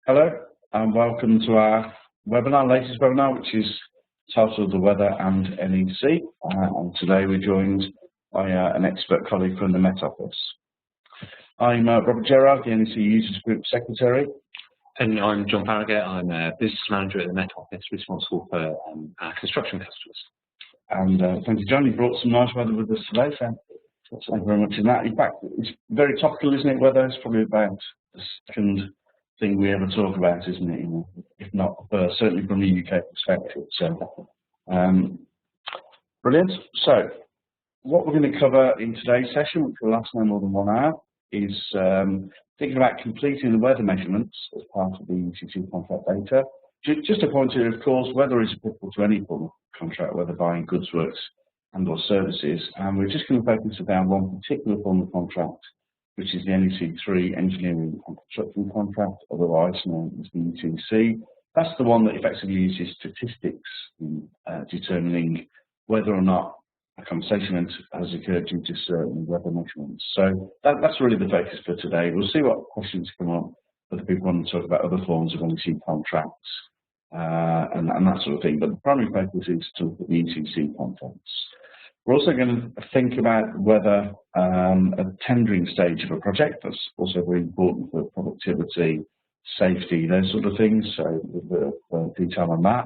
Hello and welcome to our webinar, latest webinar, which is titled The Weather and NEC. And today we're joined by an expert colleague from the Met Office. I'm Robert Gerard, the NEC Users Group Secretary. And I'm John Farragut. I'm a business manager at the Met Office, responsible for our construction customers. And thank you, John. You brought some nice weather with us today, so thank you very much in that. In fact, it's very topical, isn't it, weather? It's probably about the second thing we ever talk about, isn't it? You know, if not first, certainly from a UK perspective. So, brilliant. So, what we're going to cover in today's session, which will last no more than 1 hour, is thinking about completing the weather measurements as part of the NEC contract data. Just a point here, of course, weather is applicable to any form of contract, whether buying goods, works, and/or services. And we're just going to focus on one particular form of contract, which is the NEC3 Engineering and Construction Contract, otherwise known as the ETC. That's the one that effectively uses statistics in determining whether or not a compensation event has occurred due to certain weather measurements. So that's really the focus for today. We'll see what questions come up for the people who want to talk about other forms of NEC contracts and that sort of thing. But the primary focus is to look at the ETC contracts. We're also going to think about whether a tendering stage of a project, that's also very important for productivity, safety, those sort of things, so a bit of detail on that.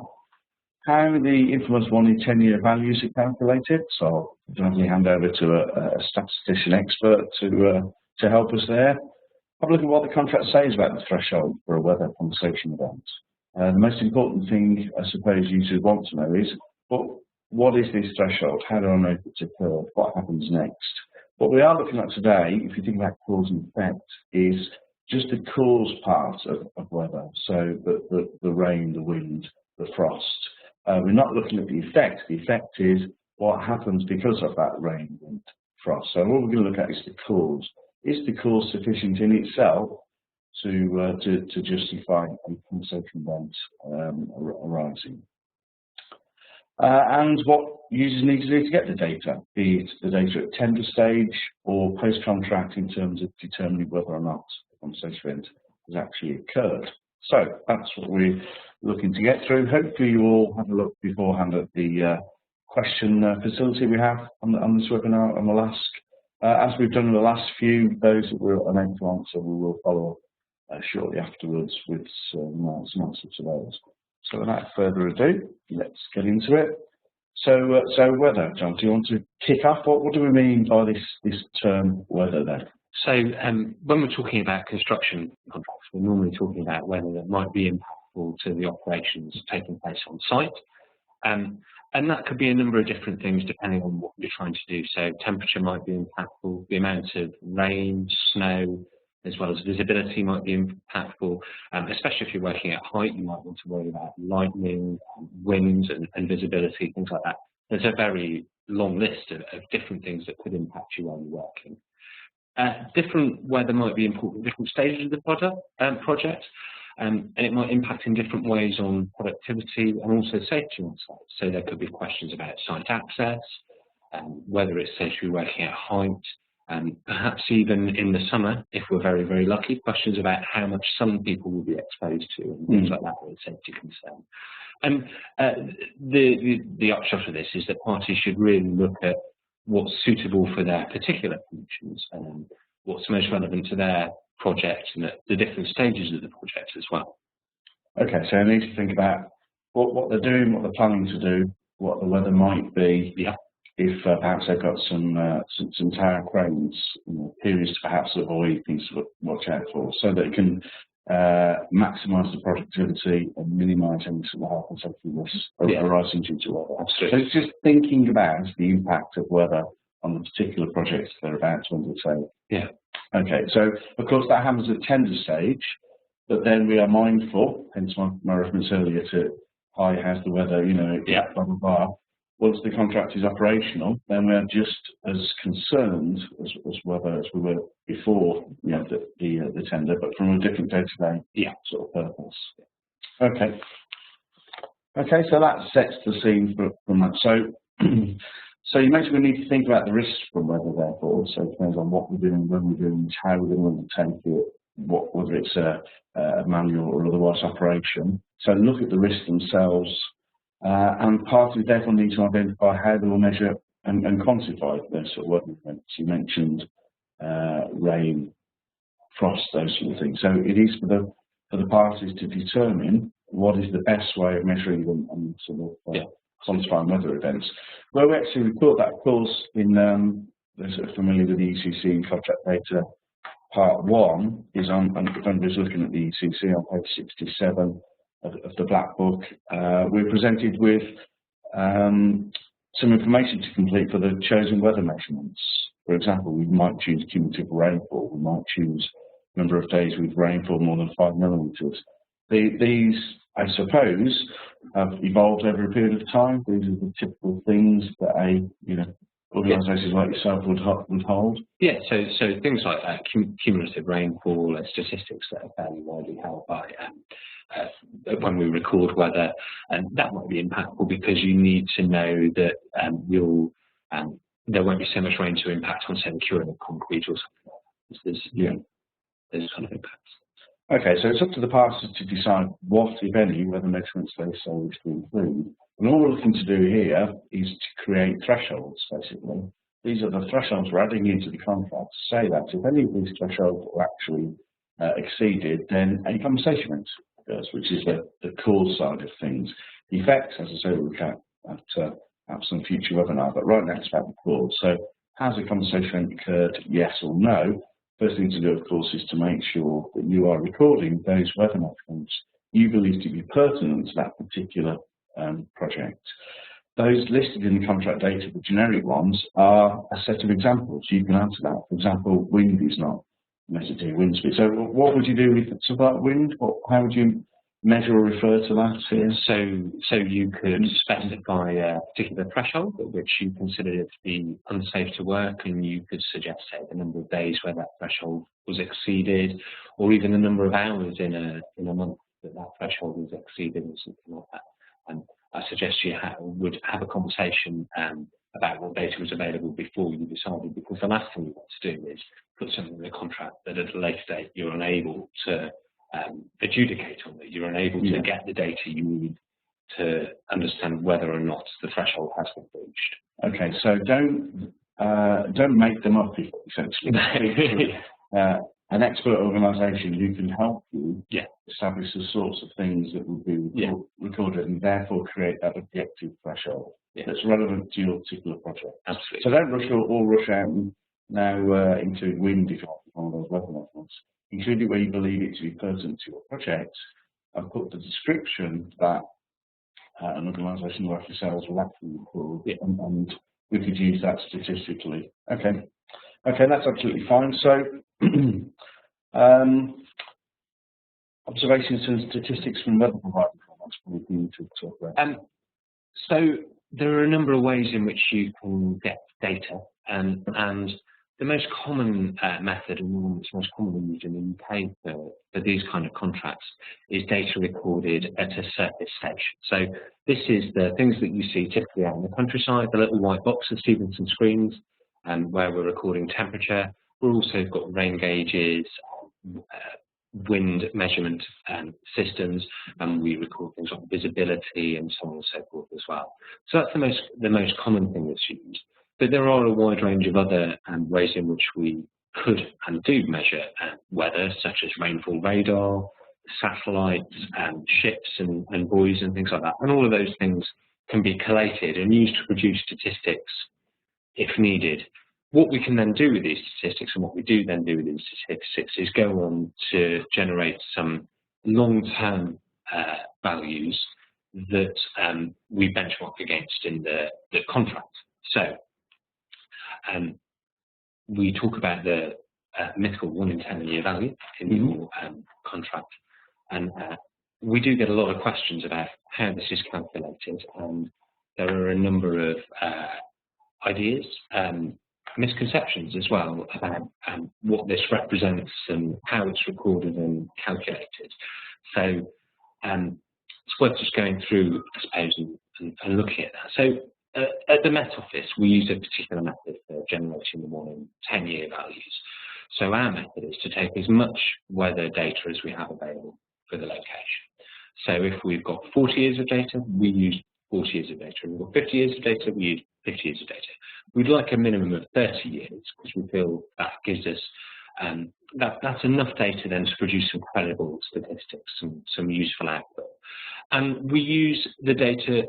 How the Infamous 1 in 10-year values are calculated, so I'll gladly hand over to a statistician expert to help us there. Have a look at what the contract says about the threshold for a weather compensation event. The most important thing, I suppose, you should want to know is, what is this threshold? How do I know if it's occurred? What happens next? What we are looking at today, if you think about cause and effect, is just the cause part of weather. So the rain, the wind, the frost. We're not looking at the effect. The effect is what happens because of that rain, wind, frost. So what we're going to look at is the cause. Is the cause sufficient in itself to justify a compensation event arising? And what users need to do to get the data, be it the data at tender stage or post-contract in terms of determining whether or not the compensation event has actually occurred. So that's what we're looking to get through. Hopefully you all have a look beforehand at the question facility we have on this webinar, and we'll ask, as we've done in the last few, those that we're unable to answer, we will follow up shortly afterwards with some answers to those. So without further ado, let's get into it. So weather, John, do you want to kick off? What do we mean by this term weather then? So when we're talking about construction contracts, we're normally talking about weather that might be impactful to the operations taking place on site. And that could be a number of different things depending on what you're trying to do. So temperature might be impactful, the amount of rain, snow, as well as visibility might be impactful, especially if you're working at height. You might want to worry about lightning, wind and visibility, things like that. There's a very long list of different things that could impact you while you're working. Different weather might be important at different stages of the project, and it might impact in different ways on productivity and also safety on site. So there could be questions about site access, whether it's safe to be working at height, and perhaps even in the summer, if we're very, very lucky, questions about how much sun people will be exposed to and things like that with a safety concern. And the upshot of this is that parties should really look at what's suitable for their particular conditions and what's most relevant to their project and the different stages of the project as well. Okay, so I need to think about what they're doing, what they're planning to do, what the weather might be. Yeah. If perhaps they've got some tower cranes, periods to perhaps avoid, things to watch out for, so that it can maximise the productivity and minimise any sort of health and safety risks arising due to weather. Absolutely. So it's just thinking about the impact of weather on the particular projects they're about to undertake. Yeah. Okay, so of course that happens at tender stage, but then we are mindful, hence my reference earlier to, hi, how's the weather, blah, blah, blah. Once the contract is operational, then we are just as concerned as whether as we were before, the tender, but from a different day-to-day sort of purpose. Okay. Okay, so that sets the scene from that. So you mentioned we need to think about the risks from weather, therefore. So it depends on what we're doing, when we're doing, how we're going to undertake it, whether it's a manual or otherwise operation. So look at the risks themselves, and partly therefore need to identify how they will measure and quantify those sort of weather events. You mentioned rain, frost, those sort of things. So it is for the parties to determine what is the best way of measuring them and sort of quantifying weather events. Where we actually report that, of course, in those that are familiar with the ECC and contract data, part 1 is on, and if anybody's looking at the ECC on page 67 of the Black Book, we're presented with some information to complete for the chosen weather measurements. For example, we might choose cumulative rainfall, we might choose number of days with rainfall more than 5 millimetres. These, I suppose, have evolved over a period of time. These are the typical things that organisations like yourself would hold. Yeah, so things like cumulative rainfall are statistics that are fairly widely held by when we record weather, and that might be impactful because you need to know that there won't be so much rain to impact on, say, the curing of concrete or something like that. There's kind of impacts. Okay, so it's up to the parties to decide what, if any, weather measurements they so wish to include. And all we're looking to do here is to create thresholds, basically. These are the thresholds we're adding into the contract to say that if any of these thresholds are actually exceeded, then a compensation occurs, which is the cause side of things. The effects, as I say, we'll look at some future webinar, but right now it's about the cause. So has a compensation occurred, yes or no? First thing to do, of course, is to make sure that you are recording those weather measurements you believe to be pertinent to that particular project. Those listed in the contract data, the generic ones, are a set of examples. You can answer that. For example, wind is not measured here, wind speed. So what would you do with something like wind? How would you measure or refer to that here? So you could specify a particular threshold at which you consider it to be unsafe to work, and you could suggest, say, the number of days where that threshold was exceeded, or even the number of hours in a month that threshold was exceeded, or something like that. And I suggest you would have a conversation about what data was available before you decided, because the last thing you want to do is put something in the contract that at a later date you're unable to adjudicate on, that you're unable to get the data you need to understand whether or not the threshold has been breached. Okay, so don't make them up, essentially. An expert organisation who can help you establish the sorts of things that would be recorded and therefore create that objective threshold that's relevant to your particular project. Absolutely. So don't rush out now into wind if you want one of those weather measurements. Include it where you believe it to be pertinent to your project, and put the description that an organisation like yourselves will actually record, and we could use that statistically. Okay, that's absolutely fine. So, observations and statistics from weather providers, that's probably good to talk about. So there are a number of ways in which you can get data, and the most common method, and one that's most commonly used in the UK for these kind of contracts, is data recorded at a surface station. So this is the things that you see typically out in the countryside, the little white boxes, Stevenson screens, where we're recording temperature. We've also got rain gauges, wind measurement systems, and we record things like visibility and so on and so forth as well. So that's the most common thing that's used. But there are a wide range of other ways in which we could and do measure weather, such as rainfall radar, satellites, ships and buoys and things like that. And all of those things can be collated and used to produce statistics if needed. What we can then do with these statistics, and what we do then do with these statistics, is go on to generate some long-term values that we benchmark against in the contract. So we talk about the mythical 1 in 10 year value in your contract, and we do get a lot of questions about how this is calculated, and there are a number of ideas, misconceptions as well about what this represents and how it's recorded and calculated. So it's worth just going through, I suppose, and looking at that. So at the Met Office, we use a particular method for generating the 1 in 10 year values. So our method is to take as much weather data as we have available for the location. So if we've got 40 years of data, we use 40 years of data. If we've got 50 years of data, we use 50 years of data. We'd like a minimum of 30 years because we feel that gives us that's enough data then to produce some credible statistics, some useful output. And we use the data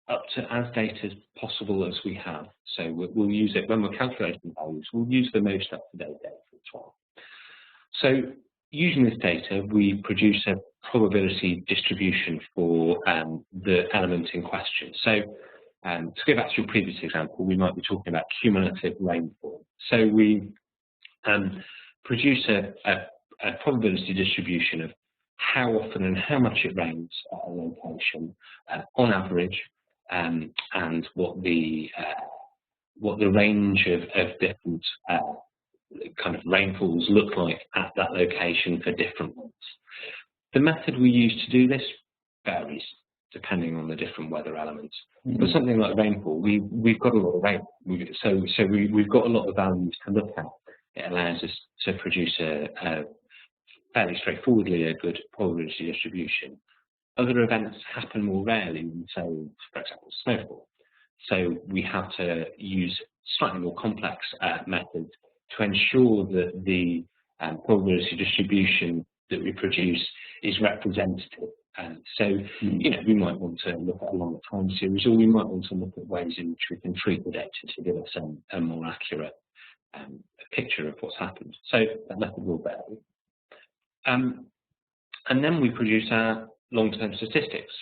up to as data as possible as we have. So we'll use it when we're calculating values. We'll use the most up-to-date data as well. So using this data, we produce a probability distribution for the element in question. So to go back to your previous example, we might be talking about cumulative rainfall. So we produce a probability distribution of how often and how much it rains at a location on average, and what the range of different kind of rainfalls look like at that location for different months. The method we use to do this varies depending on the different weather elements. For something like rainfall, we've got a lot of rain, so we've got a lot of values to look at. It allows us to produce a fairly straightforwardly a good probability distribution. Other events happen more rarely than, say, for example, snowfall. So we have to use slightly more complex methods to ensure that the probability distribution that we produce is representative. So, you know, we might want to look at a longer time series, or we might want to look at ways in which we can treat the data to give us a more accurate picture of what's happened. So that method will vary. And then we produce our long-term statistics.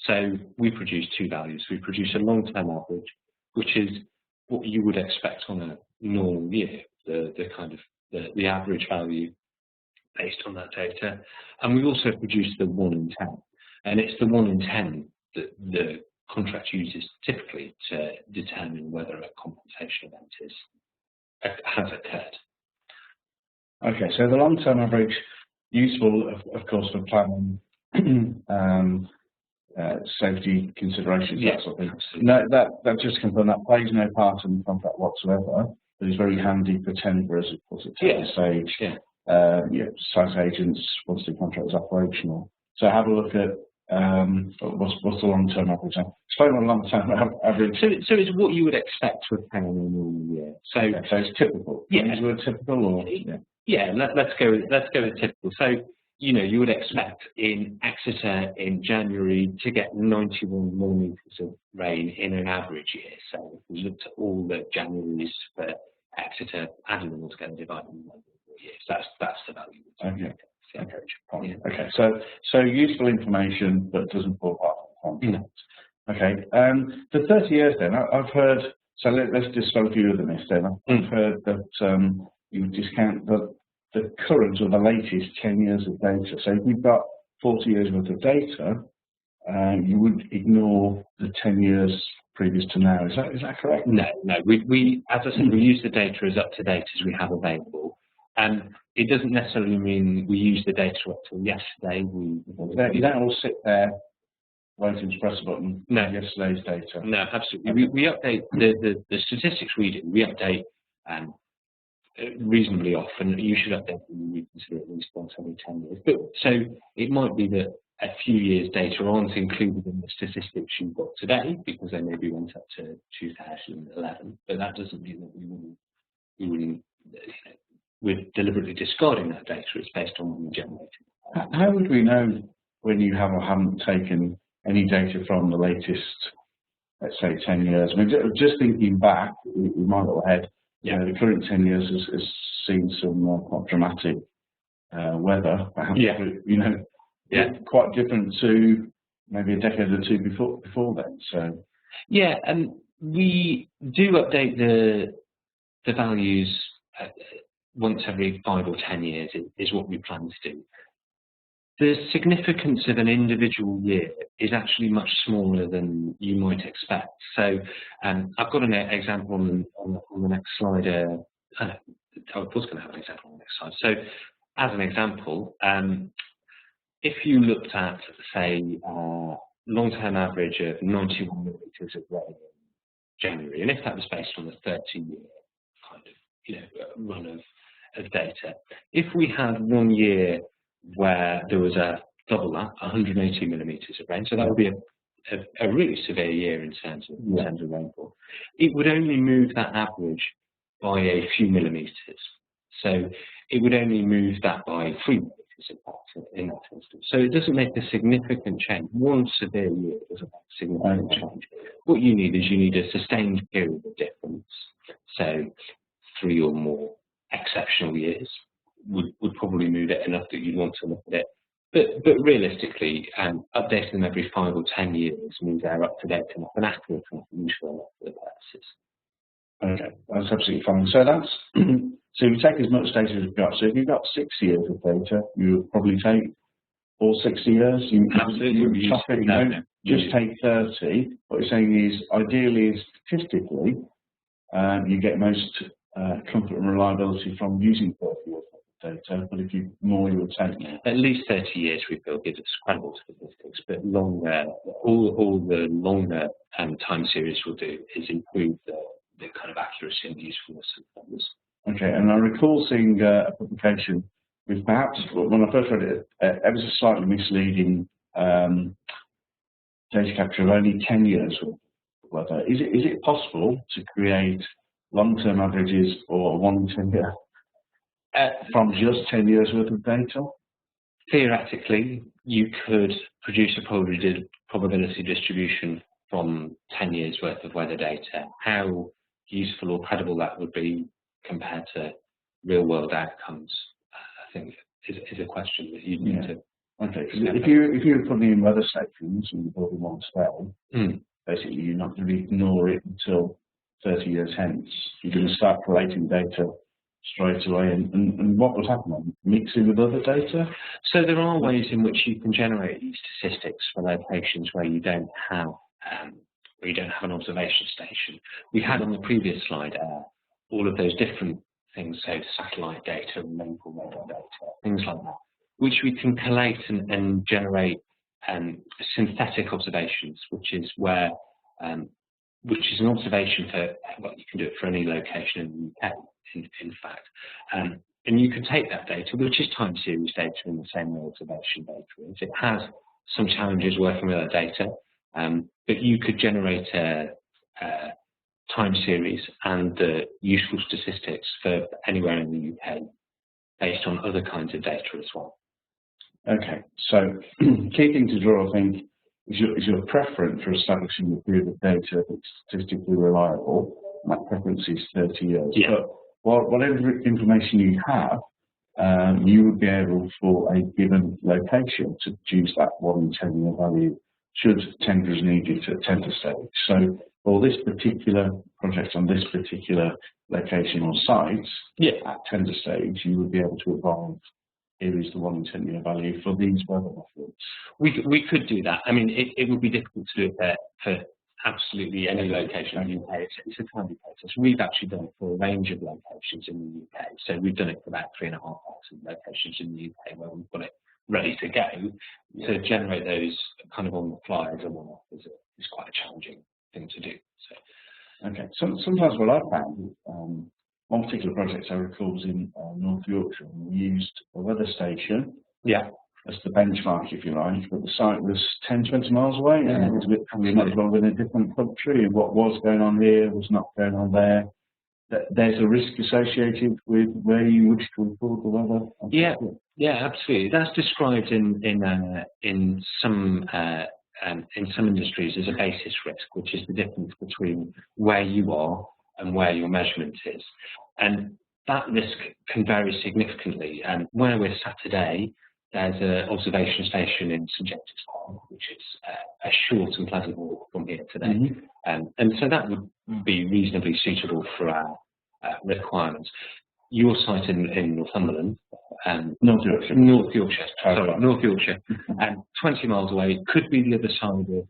So we produce two values. We produce a long-term average, which is what you would expect on a normal year, the average value based on that data. And we also produce the 1 in 10. And it's the 1 in 10 that the contract uses typically to determine whether a compensation event has occurred. Okay, so the long-term average, useful, of course, for planning, safety considerations, Yeah, that sort of thing. absolutely. No, that just confirm that plays no part in the contract whatsoever, but is very handy for tenderers, of course, at tender stage. Yeah. Site agents, once the contract is operational. So have a look at what's the long-term average. Explain what long-term average. So it's what you would expect to obtain in a normal year. So it's typical. Yeah. Is it typical or? Yeah, let's go with typical. So, you know, you would expect in Exeter in January to get 91 millimetres of rain in an average year. So if we looked at all the Januaries for Exeter, adding them all together, dividing them by 4 years, that's the value. Okay. Yeah. Okay. So useful information, but doesn't fall part of the contract. No. Okay. For 30 years, then I've heard. So let's dispel a few of the myths. Then I've heard that you discount the current or the latest 10 years of data. So if you've got 40 years worth of data, you would ignore the 10 years previous to now. Is that correct? No. We as I said, we use the data as up to date as we have available, and it doesn't necessarily mean we use the data up till yesterday. You don't all sit there waiting to press a button. No. Yesterday's data. No, absolutely. We update the statistics we do. We update reasonably often. You should update them. We consider at least once every 10 years. But so it might be that a few years' data aren't included in the statistics you've got today because they maybe went up to 2011. But that doesn't mean that we wouldn't. We're deliberately discarding that data. It's based on when we generated. How would we know when you have or haven't taken any data from the latest, let's say, 10 years? I mean, just thinking back, we might go ahead. You know, the current 10 years has seen some quite dramatic weather, perhaps. You know, quite different to maybe a decade or two before then. So yeah, and we do update the values once every 5 or 10 years. Is what we plan to do. The significance of an individual year is actually much smaller than you might expect. So I've got an example on the next slide. I was going to have an example on the next slide. So as an example, if you looked at, say, long-term average of 91 millimetres of rain in January, and if that was based on a 30-year kind of run of data. If we had 1 year where there was a double that, 180 millimetres of rain, so that would be a really severe year in terms of rainfall. It would only move that average by a few millimetres. So it would only move that by 3 millimetres in fact in that instance. So it doesn't make a significant change. One severe year doesn't make a significant change. What you need is a sustained period of difference. So 3 or more exceptional years would probably move it enough that you'd want to look at it. But realistically, updating them every 5 or 10 years means they're up to date enough and accurate enough and useful enough for the purposes. Okay, that's absolutely fine. So that's so you take as much data as you've got. So if you've got 6 years of data, you would probably take all 60 years. Absolutely. Just take 30. What you're saying is, ideally, statistically, you get most comfort and reliability from using 30 years of data. But if you more, you would take more. At least 30 years, we feel, gives us credible statistics. But longer, all the longer time series will do is improve the kind of accuracy and usefulness of numbers. Okay, and I recall seeing a publication with perhaps, when I first read it, ever so slightly misleading data capture of only 10 years of weather. Is it possible to create long-term averages or 1 in 10 year from just 10 years worth of data? Theoretically, you could produce a probability distribution from 10 years worth of weather data. How useful or credible that would be compared to real-world outcomes, I think, is a question that you need to. Okay, if you're putting in weather stations and you're building one today, basically you're not going to ignore it until 30 years hence. You're going to start collating data straight away, and what would happen? Mixing with other data? So there are ways in which you can generate these statistics for locations where you don't have an observation station. We had on the previous slide all of those different things, so satellite data, local radar data, things like that, which we can collate and generate synthetic observations, which is an observation for, well, you can do it for any location in the UK, in fact. And you can take that data, which is time series data in the same way observation data is. It has some challenges working with that data, but you could generate a time series and the useful statistics for anywhere in the UK based on other kinds of data as well. Okay, so key thing to draw, I think, is your preference for establishing a period of data that's statistically reliable. My preference is 30 years. Yeah. But whatever information you have, you would be able, for a given location, to produce that 1 in 10 year value should tenders need it at tender stage. So for this particular project on this particular location or site, at tender stage, you would be able to advise here is the 1 in 10 year value for these weather methods. We could do that. I mean, it would be difficult to do it there for absolutely any location in the UK. It's a tiny process. We've actually done it for a range of locations in the UK. So we've done it for about 3,500 locations in the UK where we've got it ready to go. To generate those kind of on the fly as a one-off is quite a challenging thing to do. So, okay. Sometimes what I've found, one particular project I recall was in North Yorkshire. We used a weather station. As the benchmark, if you like, but the site was 10, 20 miles away, and it was a bit much longer in a different country, and what was going on here was not going on there. There's a risk associated with where you wish to record the weather. Yeah, absolutely. That's described in some industries as a basis risk, which is the difference between where you are and where your measurement is, and that risk can vary significantly. And where we're sat today, there's an observation station in subjectivity, which is a short and pleasant walk from here today. And so that would be reasonably suitable for our requirements. Your site in Northumberland, North Yorkshire, and 20 miles away could be the other side of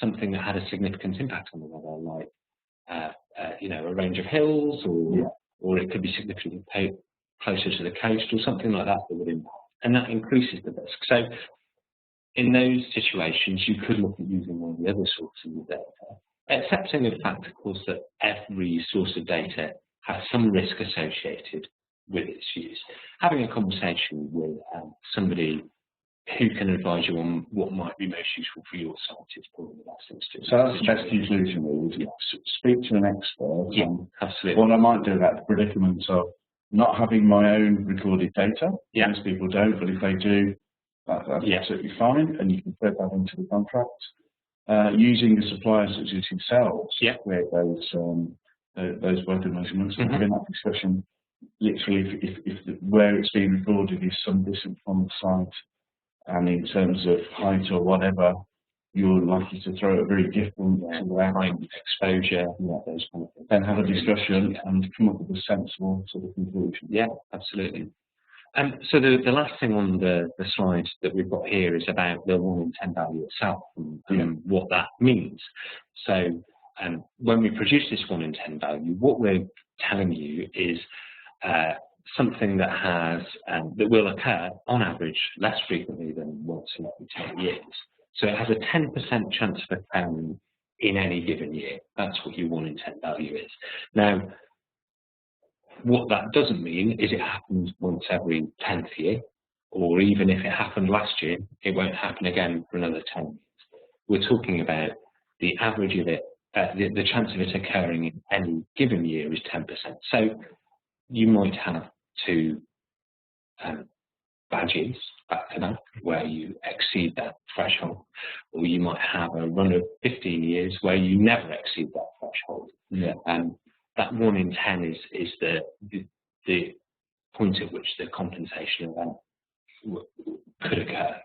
something that had a significant impact on the weather, like a range of hills, or it could be significantly closer to the coast, or something like that would impact. And that increases the risk. So in those situations, you could look at using one of the other sources of data, accepting the fact, of course, that every source of data has some risk associated with its use. Having a conversation with somebody who can advise you on what might be most useful for your site is probably the best thing to do. So that's the best conclusion, really, isn't it? Speak to an expert. Yeah, absolutely. What I might do about the predicaments of not having my own recorded data. Yeah. Most people don't, but if they do, that's absolutely fine, and you can put that into the contract. Using a supplier such as yourselves to create those weather measurements, and having that discussion. Literally, if where it's being recorded is some distance from the site, and in terms of height or whatever, you're likely to throw it very different to height, exposure, those kind of things. Then have a discussion and come up with a sensible sort of conclusion. Yeah, absolutely. So the last thing on the slide that we've got here is about the 1 in 10 value itself and what that means. So when we produce this 1 in 10 value, what we're telling you is something that has that will occur on average less frequently than once in every 10 years. So it has a 10% chance of occurring in any given year. That's what your 1 in 10 value is. Now, what that doesn't mean is it happens once every 10th year, or even if it happened last year, it won't happen again for another 10 years. We're talking about the average of it, the chance of it occurring in any given year is 10%. So you might have 2 badges back to back where you exceed that threshold, or you might have a run of 15 years where you never exceed that threshold. That 1 in 10 is the point at which the compensation event could occur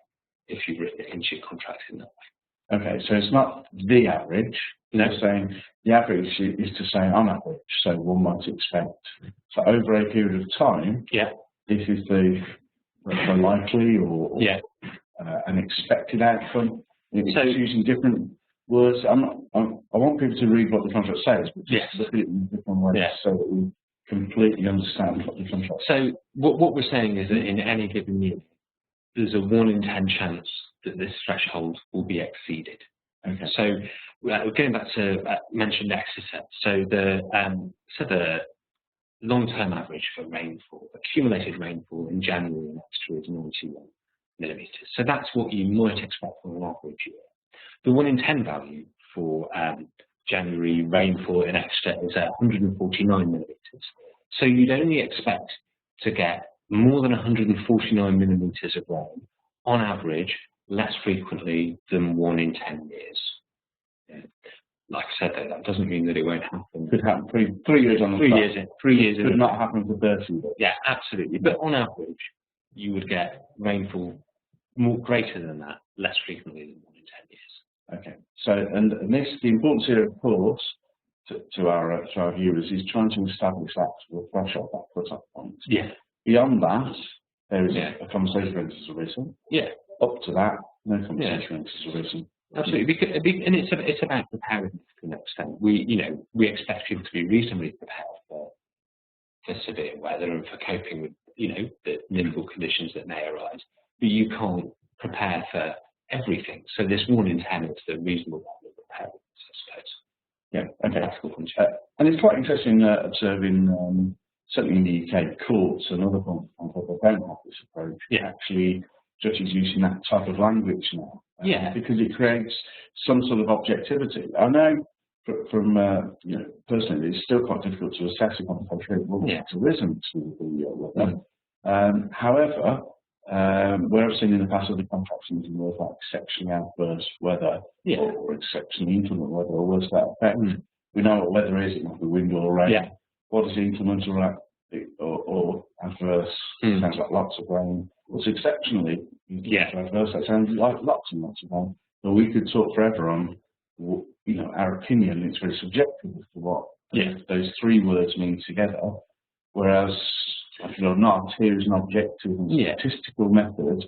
if you written it into your contract in that way. Okay, so it's not the average. No. You're saying the average is to say on average, so one might expect. So over a period of time, this is the likely or an expected outcome. It's using different words. I want people to read what the contract says, but just look at it in different ways so that we completely understand what the contract says. So what we're saying is that in any given year, there's a 1 in 10 chance that this threshold will be exceeded. Okay. So going back to mentioned exocet. So the long-term average for rainfall, accumulated rainfall in January next year is 91 millimetres. So that's what you might expect from an average year. The 1 in 10 value for January rainfall in Exeter is 149 millimetres. So you'd only expect to get more than 149 millimetres of rain on average, less frequently than 1 in 10 years. Like I said, that doesn't mean that it won't happen. Could happen 3 years on the 3 years. Could not happen for 30 years. Yeah, absolutely. But on average, you would get rainfall more greater than that, less frequently than 1 in 10 years. Okay. So, and this, the importance here, of course, to our viewers is trying to establish that sort of threshold, that cut-off point. Yeah. Beyond that, there is a conversation event has arisen. Yeah. Up to that, no conversation event has arisen. Absolutely, and it's about preparedness to an extent. We expect people to be reasonably prepared for severe weather and for coping with the nimble conditions that may arise. But you can't prepare for everything. So this 1 in 10 is the reasonable level of preparedness, I suppose. Yeah. Okay. And it's quite interesting observing certainly in the UK courts and other countries that don't have this approach. Actually, judges using that type of language now. Because it creates some sort of objectivity. I know from personally, it's still quite difficult to assess a compensation that's arisen to the weather. However, where I've seen in the past other contracts using words like exceptionally adverse weather or exceptionally inclement weather or worse to that effect, we know what weather is. It might be wind or rain. What is inclement or adverse? Sounds like lots of rain. What's exceptionally adverse? That sounds like lots and lots of rain. But we could talk forever on our opinion. It's very subjective as to what those 3 words mean together. Whereas, like it or not, here is an objective and statistical method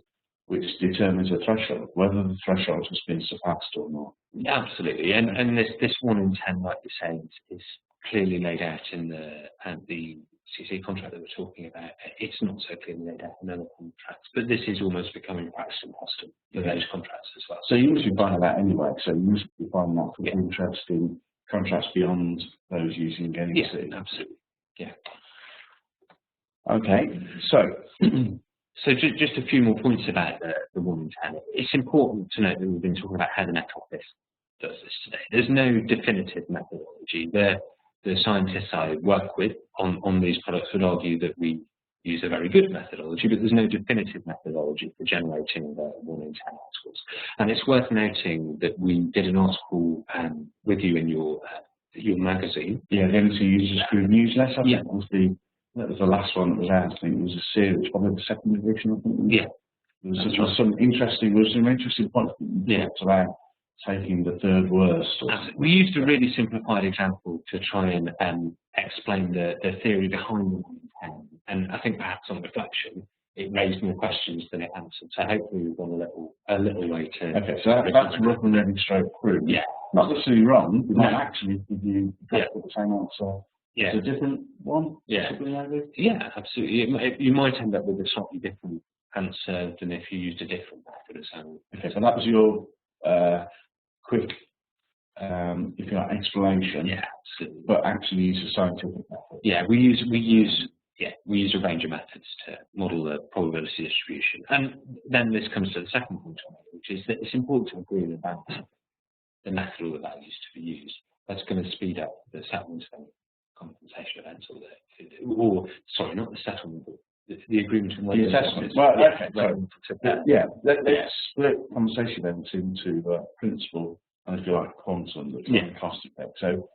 which determines a threshold, whether the threshold has been surpassed or not. Yeah, absolutely, and this 1 in 10, like you're saying, is clearly laid out in the CC contract that we're talking about. It's not so clearly laid out in other contracts, but this is almost becoming practice and custom for those contracts as well. So you must be finding that anyway. So you must be finding that interesting contracts beyond those using NEC. Yeah, absolutely. Yeah. Okay, so So just a few more points about the 1 in 10. It's important to note that we've been talking about how the Met Office does this today. There's no definitive methodology. The scientists I work with on these products would argue that we use a very good methodology, but there's no definitive methodology for generating the 1 in 10 articles. And it's worth noting that we did an article with you in your magazine. yeah, the NEC Users Group newsletter. Yeah. That was the last one that was out. I think it was a series, probably the second edition. I think. Yeah. There was some interesting points that talked about taking the third worst. We used a really simplified example to try and explain the theory behind the 1 in 10. And I think perhaps on reflection, it raised more questions than it answered. So hopefully we've gone a little way to. Okay, so that's rough and ready straight through. Yeah. Not necessarily wrong. It might No. actually give you the same answer. Yeah. It's a different one. Yeah. Yeah, absolutely. You might end up with a slightly different answer than if you used a different method. Okay, so that was your quick, if you like, explanation. Yeah, absolutely. But actually use a scientific method. Yeah, we use a range of methods to model the probability distribution. And then this comes to the second point, which is that it's important to agree about the method or the values to be used. That's going to speed up the settlement of any compensation events, not the settlement, but the agreement on the assessment. Well, okay. Let's split compensation events into principal and, if you like, quantum, the cost effect. So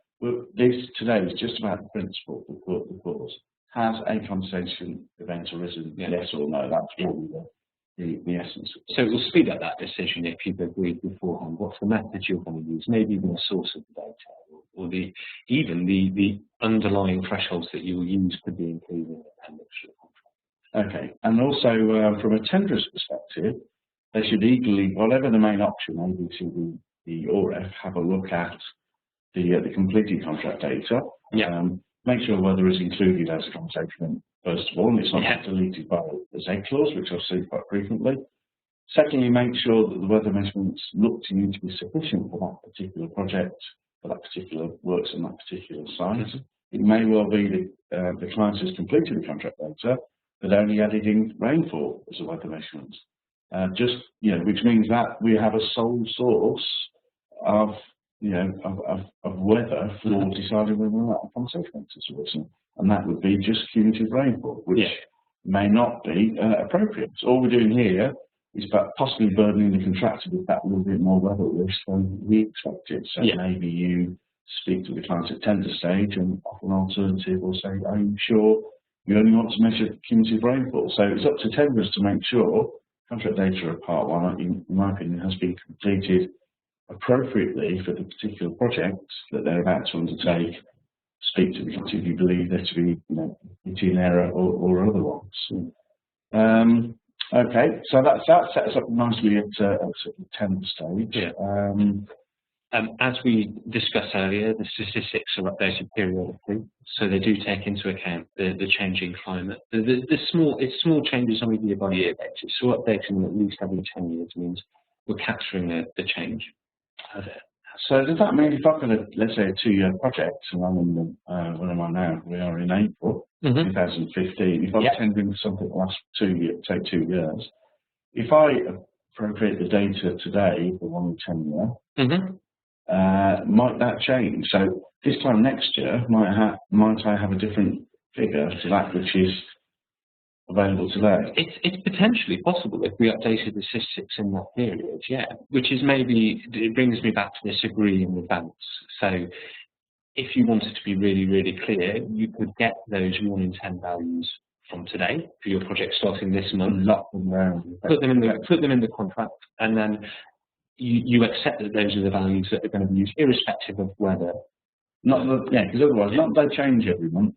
this today is just about the principle of the cause. Has a compensation event arisen? Yes or no? That's really the essence. So it will speed up that decision if you've agreed beforehand what's the method you're going to use, maybe even the source of the data, or even the underlying thresholds that you will use could be included in the appendix to the contract. Okay, and also from a tenderer's perspective, they should equally, whatever the main option, A, B, C, D, or F, have a look at the completed contract data. Yeah. Make sure weather is included as a compensation, first of all, and it's not deleted by the Z clause, which I'll see quite frequently. Secondly, make sure that the weather measurements look to you to be sufficient for that particular project, for that particular works on that particular site. It may well be that the client has completed the contract data, but only added in rainfall as a weather measurement. Which means that we have a sole source of weather for deciding whether or not a compensation is arisen, and that would be just cumulative rainfall, which may not be appropriate. So all we're doing here is about possibly burdening the contractor with that little bit more weather risk than we expected. So maybe you speak to the client at tender stage and offer an alternative, or say, are you sure you only want to measure cumulative rainfall? So it's up to tenderers to make sure contract data of Part 1, in my opinion, has been completed appropriately for the particular project that they're about to undertake. Speak to the client if you believe there to be routine error or other ones. Okay, so that sets up nicely at the tender stage. As we discussed earlier, the statistics are updated periodically, so they do take into account the changing climate. It's small changes on a year-by-year basis, so updating them at least every 10 years means we're capturing the change. So does that mean if I've got let's say a 2-year project, and I'm in where am I now? We are in April 2015. If I'm tendering for something that lasts 2 years, say 2 years, if I appropriate the data today for 1 in 10 year, might that change? So this time next year, might I have a different figure to that which is available today? It's potentially possible if we updated the statistics in that period, which is maybe, it brings me back to this agree in advance. So if you wanted to be really, really clear, you could get those 1 in 10 values from today for your project starting this month, put them in the contract, and then you accept that those are the values that are going to be used, irrespective of whether. Because otherwise, not they change every month.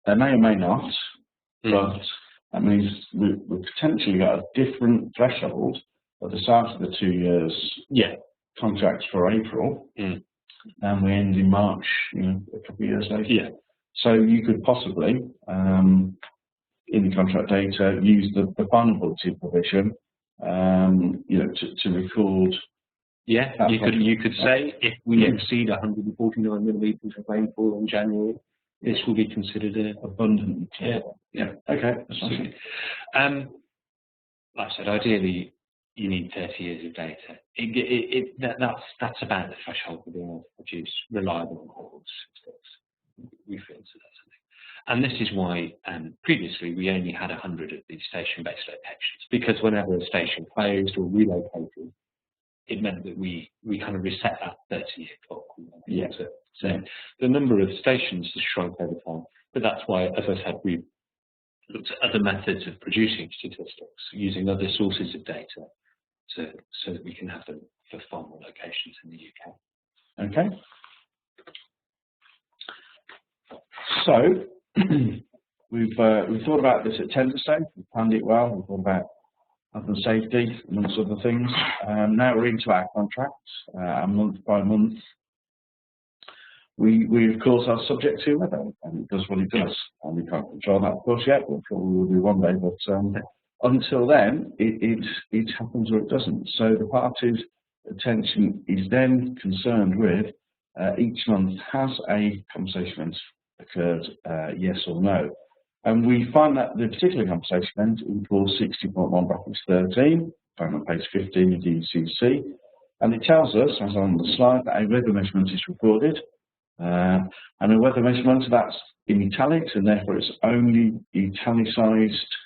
They may or may not, but that means we've potentially got a different threshold at the start of the 2 years contracts for April, and we end in March, a couple of years later. So you could possibly, in the contract data, use the vulnerability provision, to record. You could say if we exceed 149 millimetres of rainfall in January, this will be considered abundant. Yeah. Okay. Absolutely. Like I said, ideally you need 30 years of data. That's about the threshold for being able to produce reliable and credible statistics. We feel so that's something. And this is why previously we only had 100 of these station-based locations, because whenever a station closed or relocated, it meant that we kind of reset that 30-year clock. So the number of stations has shrunk over time, but that's why, as I said, we've looked at other methods of producing statistics, using other sources of data, so that we can have them for far more locations in the UK. Okay. So we've thought about this at tender stage. We've planned it well. We've thought about health and safety, amongst other things. Now we're into our contracts, month by month. We of course are subject to weather, and it does what it does, and we can't control that, of course, yet. We'll probably will do one day, but until then, it happens or it doesn't. So the party's attention is then concerned with each month, has a conversation event occurred, yes or no? And we find that the particular conversation event equals 60.1 brackets 13, found on page 15 of the UCC, and it tells us, as on the slide, that a weather measurement is recorded. And a weather measurement, that's in italics, and therefore it's only italicised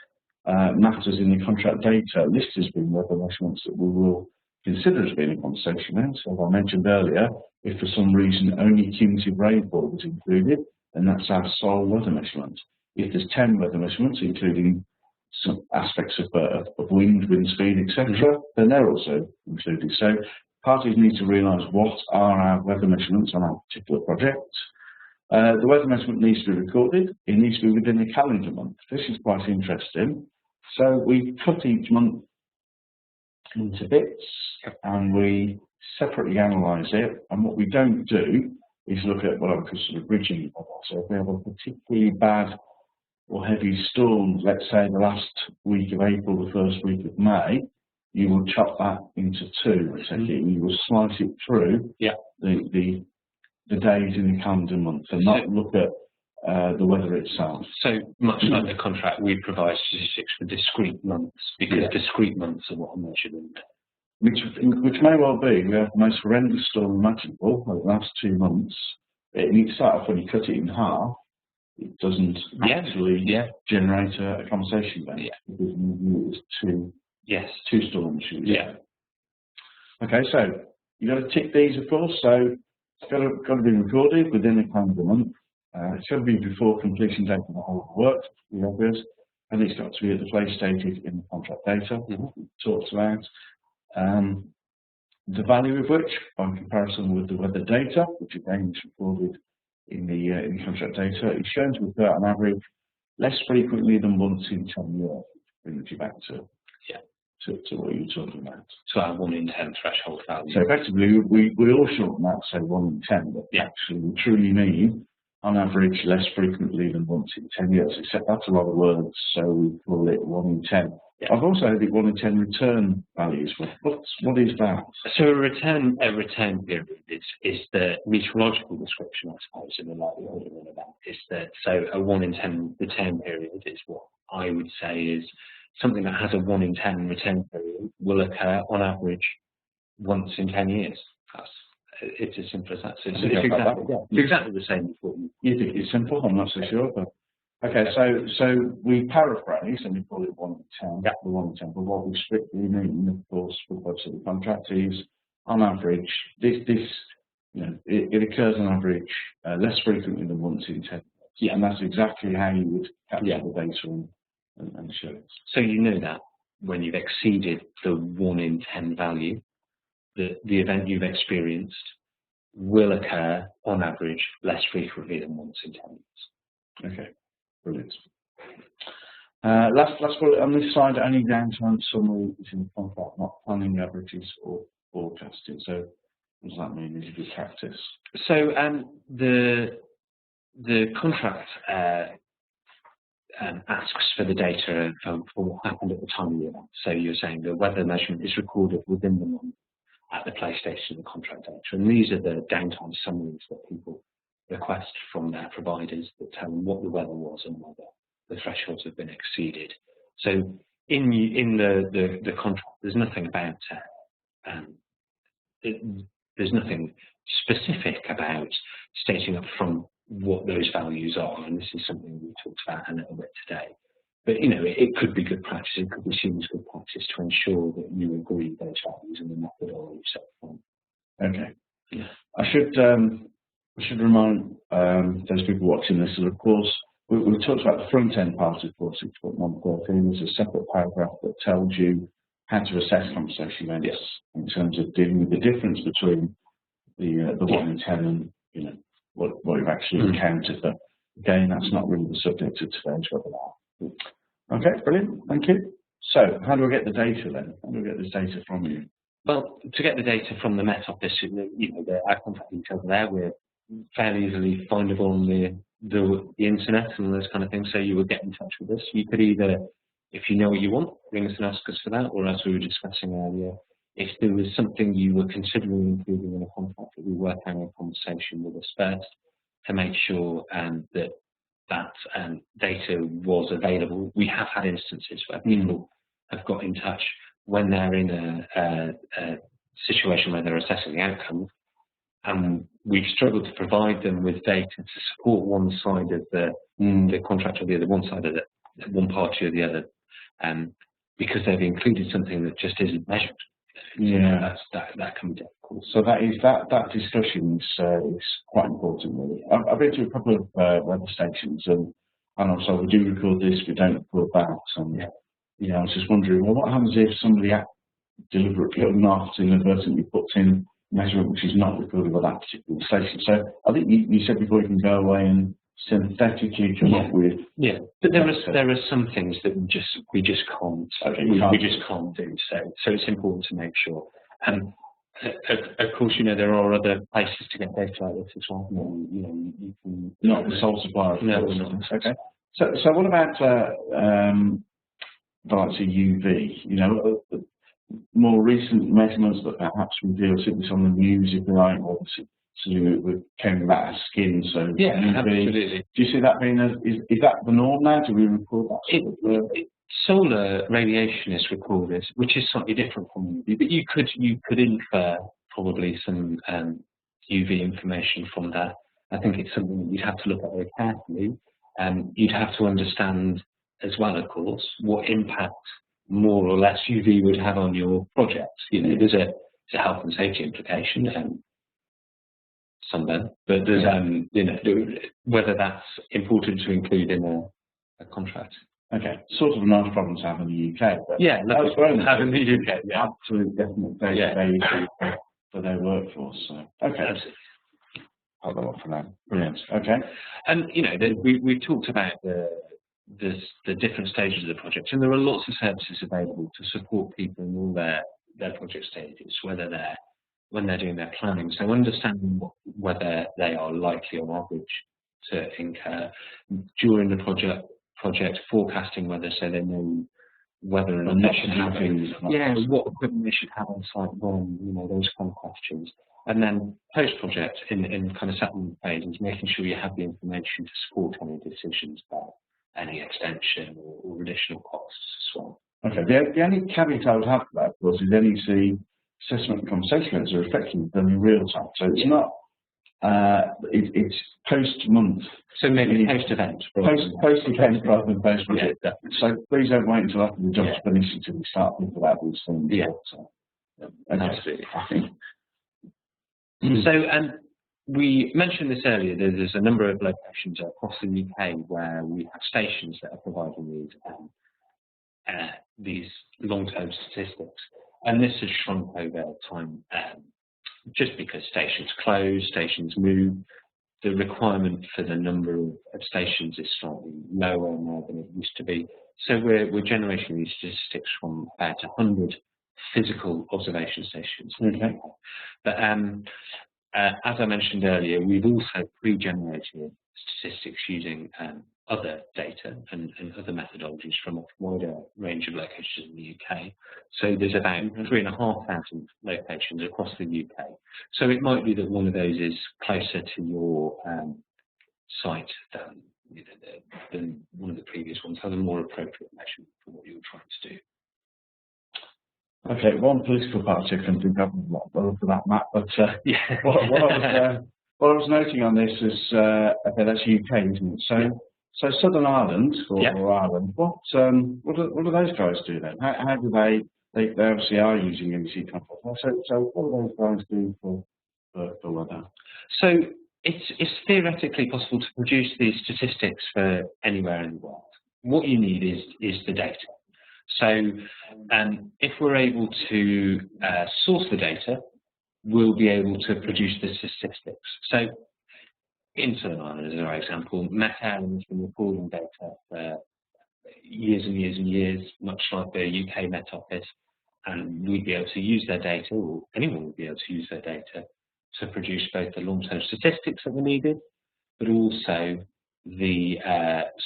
matters in the contract data listed as being weather measurements that we will consider as being a conversation event. So as I mentioned earlier, if for some reason only cumulative rainfall was included, then that's our sole weather measurement. If there's 10 weather measurements, including some aspects of wind speed, etc., then they're also included. So parties need to realise what are our weather measurements on our particular project. The weather measurement needs to be recorded. It needs to be within a calendar month. This is quite interesting. So we cut each month into bits and we separately analyse it. And what we don't do is look at what I would call sort of bridging. So if we have a particularly bad or heavy storm, let's say the last week of April, the first week of May, you will chop that into two, essentially, and you will slice it through the days in the calendar month and not look at the weather itself. So much like the contract, we provide statistics for discrete months, because discrete months are what are measured in there. Which may well be. We have the most horrendous storm imaginable over the last 2 months. It needs to start off when you cut it in half. It doesn't actually generate a conversation event because you use two storms. Okay, so you've got to tick these, of course. So it's got to be recorded within a calendar month. It's got to be before completion date of the whole work, to be obvious, and it's got to be at the place stated in the contract data. We talked about the value of which, by comparison with the weather data, which again is recorded in the contract data, is shown to occur on average less frequently than once in 10 years, which brings you back to what you were talking about. So our 1 in 10 threshold value. So effectively, we all shorten that to say 1 in 10, but actually we truly mean on average less frequently than once in 10 years, except that's a lot of words, so we call it 1 in 10. I've also heard it 1 in 10 return values. What is that? So a return period is the meteorological description, I suppose, of the likelihood of an event. So a 1 in 10 return period is what I would say is something that has a 1 in 10 return period will occur on average once in 10 years. It's as simple as that. So it's exactly the same as what you think it's simple. I'm not so sure, but okay. So we paraphrase and we call it 1 in 10. The 1 in 10. But what we strictly mean, of course, for the purpose of the contract is on average it occurs on average less frequently than once in 10 years. And that's exactly how you would capture the data and show it. So you know that when you've exceeded the 1 in 10 value, the event you've experienced will occur on average less frequently than once in 10 years. Okay, brilliant. Last bullet on this side, only downtime summary is in the contract, not planning averages or forecasting. So what does that mean? Is it good practice? So the contract asks for the data for what happened at the time of the event. So you're saying the weather measurement is recorded within the month at the place station of the contract data. And these are the downtime summaries that people request from their providers that tell them what the weather was and whether the thresholds have been exceeded. So in the contract, there's nothing about there's nothing specific about stating up front what those values are, and this is something we talked about a little bit today. But it could be good practice, it could be seen as good practice to ensure that you agree those values and the methodology set forth. Okay. Yeah. I should remind those people watching this that, of course, we've talked about the front end part of course 6.113. There's a separate paragraph that tells you how to assess compensation events in terms of dealing with the difference between the 1 in 10 and what you've actually encountered. But again, that's not really the subject of today's webinar. Okay, brilliant, thank you. So how do I get the data then? How do I get this data from you? Well, to get the data from the Met Office, our contact details are there. We're fairly easily findable on the internet and those kind of things. So you would get in touch with us. You could either, if you know what you want, ring us and ask us for that, or as we were discussing earlier, if there was something you were considering including in a contract, it would be worth having a conversation with us first to make sure that data was available. We have had instances where people have got in touch when they're in a situation where they're assessing the outcome, and we've struggled to provide them with data to support one side of the contract or the other, one side of one party or the other, because they've included something that just isn't measured. Yeah, that can be difficult. So that discussion is quite important, really. I've been to a couple of weather stations, and also we do record this, we don't record that. And I was just wondering, well, what happens if somebody deliberately or not inadvertently puts in measurement which is not recorded by that particular station? So I think you said before you can go away and synthetically come up with. Yeah, but there are some things that we just can't. Okay, we just can't do. So it's important to make sure. And of course, there are other places to get data like this as well. You can not the sole supplier. No, we're not. Okay. So what about the likes of UV? More recent measurements that perhaps we do, see this on the news, if you like, obviously. So we're caring about our skin, so yeah, UV. absolutely. Do you see that being is that the norm now? Do we record that? Solar radiation is recorded, which is slightly different from UV, but you could infer probably some UV information from that. I think it's something that you'd have to look at very carefully, and you'd have to understand as well, of course, what impact more or less UV would have on your project. There's a health and safety implication. Sunburn, but there's whether that's important to include in a contract. Okay, sort of a nice problem to have in the UK. But yeah, that's what have in the UK. Yeah, absolutely, definite day for their workforce. So okay, I'll go on for now. Brilliant. Okay, and we've talked about the different stages of the project, and there are lots of services available to support people in all their project stages, when they're doing their planning. So understanding whether they are likely on average to incur during the project, forecasting weather so they know whether or not they should have what equipment they should have on site when, those kind of questions. And then post-project in kind of settlement phases, making sure you have the information to support any decisions about any extension or additional costs as well. Okay, the only caveat I would have to that, of course, is NEC assessment and compensation rates are effectively done in real time. So it's not, it's post-month. So maybe post-event. Post-event rather than post-project. Yeah, so please don't wait until after the job's finished until we start thinking about these things. Yeah. So, absolutely. So, we mentioned this earlier, there's a number of locations across the UK where we have stations that are providing these long-term statistics. And this has shrunk over time just because stations close, stations move. The requirement for the number of stations is slightly lower now than it used to be. So we're generating these statistics from about 100 physical observation stations. Okay. But as I mentioned earlier, we've also pre-generated statistics using other data and other methodologies from a wider range of locations in the UK. So there's about 3,500 locations across the UK. So it might be that one of those is closer to your site than one of the previous ones, has a more appropriate measurement for what you're trying to do. Okay, one political party I can think of for that map, but yeah. what I was noting on this is, okay, that's UK, isn't it? So Southern Ireland, or Ireland, what do those guys do then? How do they obviously are using NEC contracts. So what do those guys do for weather? So it's theoretically possible to produce these statistics for anywhere in the world. What you need is the data. So if we're able to source the data, we'll be able to produce the statistics. So in Southern Ireland, as an example, Met Ireland has been recording data for years and years and years, much like the UK Met Office, and we'd be able to use their data, or anyone would be able to use their data to produce both the long-term statistics that were needed, but also the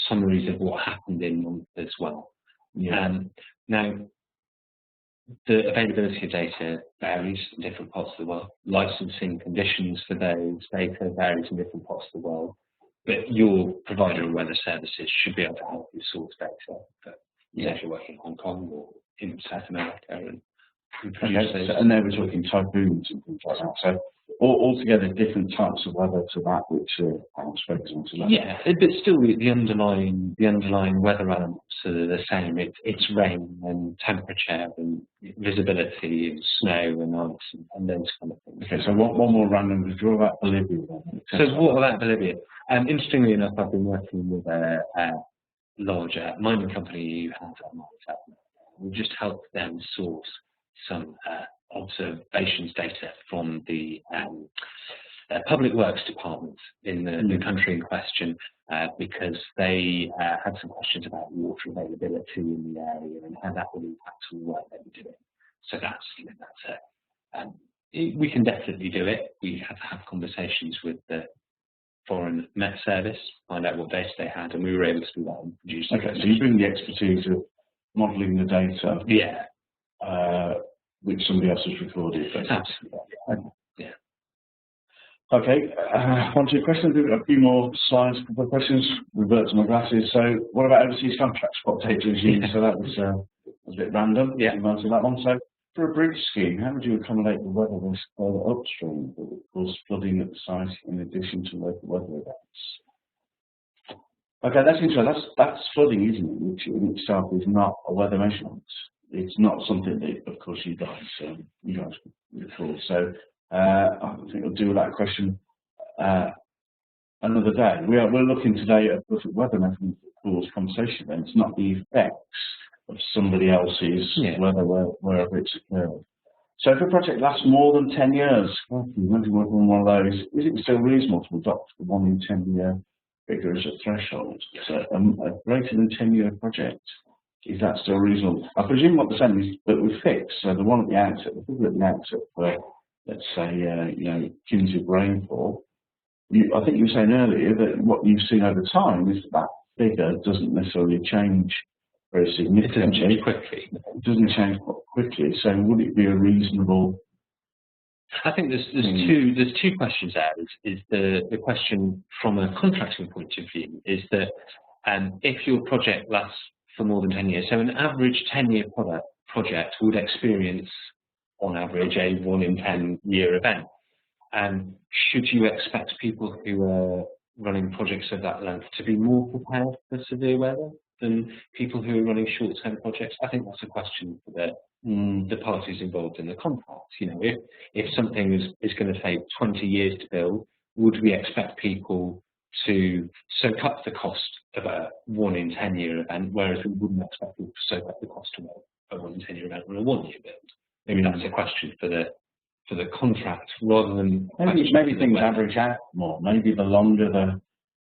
summaries of what happened in month as well. Yeah. Now, the availability of data varies in different parts of the world. Licensing conditions for those data varies in different parts of the world. But your provider of weather services should be able to help you source data. But if you're working in Hong Kong or in South America and produce those. And there we're talking typhoons and things like that. So altogether different types of weather to that which perhaps focusing to that. Yeah, but still the underlying weather elements are the same. It's rain and temperature and visibility and snow and ice and those kind of things. Okay, so one more random. What about Bolivia then? So what about Bolivia? Interestingly enough, I've been working with a larger mining company who has a mine. We've just helped them source some observations data from the public works department in the country in question because they had some questions about water availability in the area and how that would impact on the work they were doing. So we can definitely do it. We had to have conversations with the Foreign Met Service, find out what data they had, and we were able to do that and produce. Okay, so you bring the expertise of modelling the data. Yeah. Which somebody else has recorded. Absolutely. Yeah. Okay, on to your questions. We've got a few more slides, a couple of questions. Revert to my glasses. So what about overseas contracts? What data is used? So that was a bit random. Yeah. You answered that one. So for a bridge scheme, how would you accommodate the weather risk further upstream that would cause flooding at the site in addition to local weather events? Okay, that's interesting. That's flooding, isn't it? Which in itself is not a weather measurement. It's not something that, of course, you guys recall. So I think we'll do that question another day. We're looking today at weather measurements that cause conversation events, not the effects of somebody else's weather wherever it's occurred. So if a project lasts more than 10 years, imagine working on one of those, is it still reasonable to adopt the 1 in 10 year figure as a threshold? So a greater than 10-year project. Is that still reasonable? I presume what the same is that we fixed. So the one at the outset, the figure at the outset for, let's say, cumulative rainfall. I think you were saying earlier that what you've seen over time is that figure doesn't necessarily change very significantly. It doesn't change quickly. It doesn't change quickly. So would it be a reasonable? I think there's two questions there. Is the question from a contracting point of view is that if your project lasts for more than 10 years. So an average 10-year project would experience, on average, a 1 in 10 year event. And should you expect people who are running projects of that length to be more prepared for severe weather than people who are running short-term projects? I think that's a question for the parties involved in the contract. If something is going to take 20 years to build, would we expect people to soak up the cost of a 1 in 10 year event, whereas we wouldn't expect people to soak up the cost of a 1 in 10 year event on a 1 year build? Maybe that's a question for the contract rather than maybe things average out more. Maybe the longer the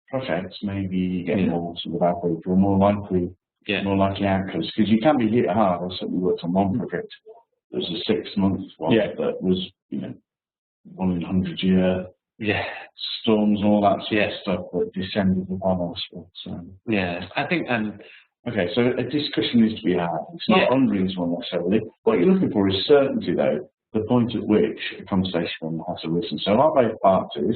projects, maybe you get more sort of average or more likely outcomes, because you can be hit hard. I certainly worked on one project. There was a 6-month one that was 1 in 100 year. Yeah. storms and all that sort of stuff that descended upon us. But, yeah, I think okay, so a discussion needs to be had. It's not unreasonable necessarily. What you're looking for is certainty, though, the point at which a conversation has arisen. So are both parties